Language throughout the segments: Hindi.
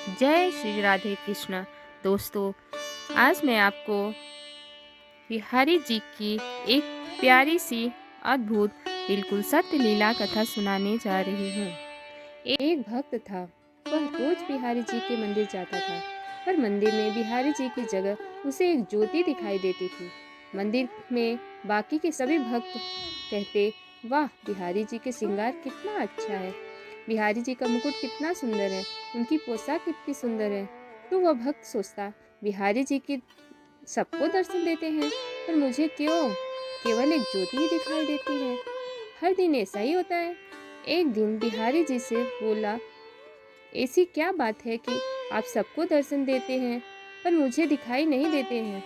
जय श्री राधे कृष्ण। दोस्तों, आज मैं आपको बिहारी जी की एक प्यारी सी अद्भुत बिल्कुल सत्य लीला कथा सुनाने जा रही हूँ। एक भक्त था। वह रोज बिहारी जी के मंदिर जाता था, पर मंदिर में बिहारी जी की जगह उसे एक ज्योति दिखाई देती थी। मंदिर में बाकी के सभी भक्त कहते, वाह, बिहारी जी के श्रृंगार कितना अच्छा है, बिहारी जी का मुकुट कितना सुंदर है, उनकी पोशाक कितनी सुंदर है। तो वह भक्त सोचता, बिहारी जी की सबको दर्शन देते हैं, पर मुझे क्यों केवल एक ज्योति ही दिखाई देती है। हर दिन ऐसा ही होता है। एक दिन बिहारी जी से बोला, ऐसी क्या बात है कि आप सबको दर्शन देते हैं पर मुझे दिखाई नहीं देते हैं।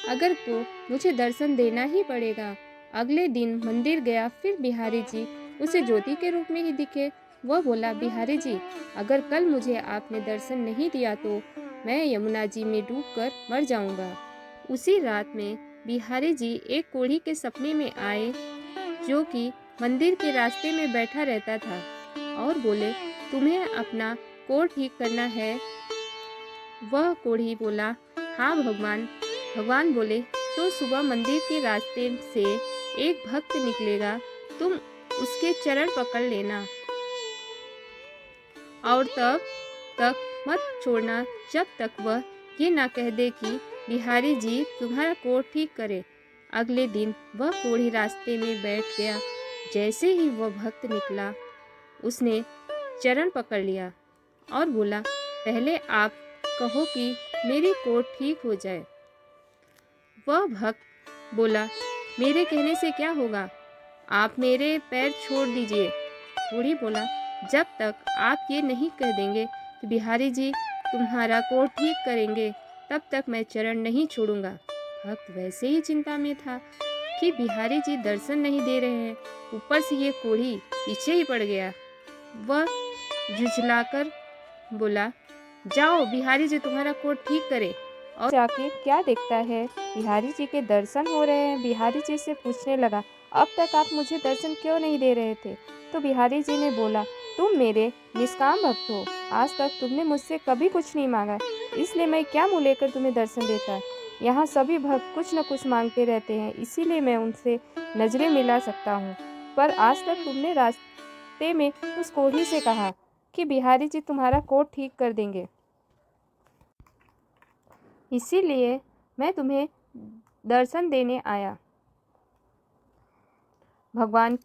अगर तो मुझे दर्शन देना ही पड़ेगा। अगले दिन मंदिर गया, फिर बिहारी जी उसे ज्योति के रूप में ही दिखे। वह बोला, बिहारी जी, अगर कल मुझे आपने दर्शन नहीं दिया तो मैं यमुना जी में डूबकर मर जाऊंगा। उसी रात में बिहारी जी एक कोढ़ी के सपने में आए, जो कि मंदिर के रास्ते में बैठा रहता था, और बोले, तुम्हें अपना कोढ़ ठीक करना है। वह कोढ़ी बोला, हाँ भगवान। भगवान बोले, तो सुबह मंदिर के रास्ते से एक भक्त निकलेगा, तुम उसके चरण पकड़ लेना और तब तक मत छोड़ना जब तक वह ये ना कह दे कि बिहारी जी तुम्हारा कोढ़ ठीक करे। अगले दिन वह कोढ़ी रास्ते में बैठ गया। जैसे ही वह भक्त निकला, उसने चरण पकड़ लिया और बोला, पहले आप कहो कि मेरी कोढ़ ठीक हो जाए। वह भक्त बोला, मेरे कहने से क्या होगा, आप मेरे पैर छोड़ दीजिए। बूढ़ी बोला, जब तक आप ये नहीं कह देंगे कि बिहारी जी तुम्हारा कोढ़ ठीक करेंगे, तब तक मैं चरण नहीं छोड़ूंगा। भक्त वैसे ही चिंता में था कि बिहारी जी दर्शन नहीं दे रहे हैं, ऊपर से ये कोढ़ी पीछे ही पड़ गया। वह झुझलाकर बोला, जाओ, बिहारी जी तुम्हारा कोढ़ ठीक करे। और जाके क्या देखता है, बिहारी जी के दर्शन हो रहे हैं। बिहारी जी से पूछने लगा, अब तक आप मुझे दर्शन क्यों नहीं दे रहे थे? तो बिहारी जी ने बोला, तुम मेरे निष्काम भक्त हो, आज तक तुमने मुझसे कभी कुछ नहीं मांगा, इसलिए मैं क्या मुँह लेकर तुम्हें दर्शन देता। यहाँ सभी भक्त कुछ न कुछ मांगते रहते हैं, इसीलिए मैं उनसे नजरें मिला सकता हूँ। पर आज तक तुमने रास्ते में उस कोढ़ी से कहा कि बिहारी जी तुम्हारा कोढ़ ठीक कर देंगे, इसीलिए मैं तुम्हें दर्शन देने आया। भगवान की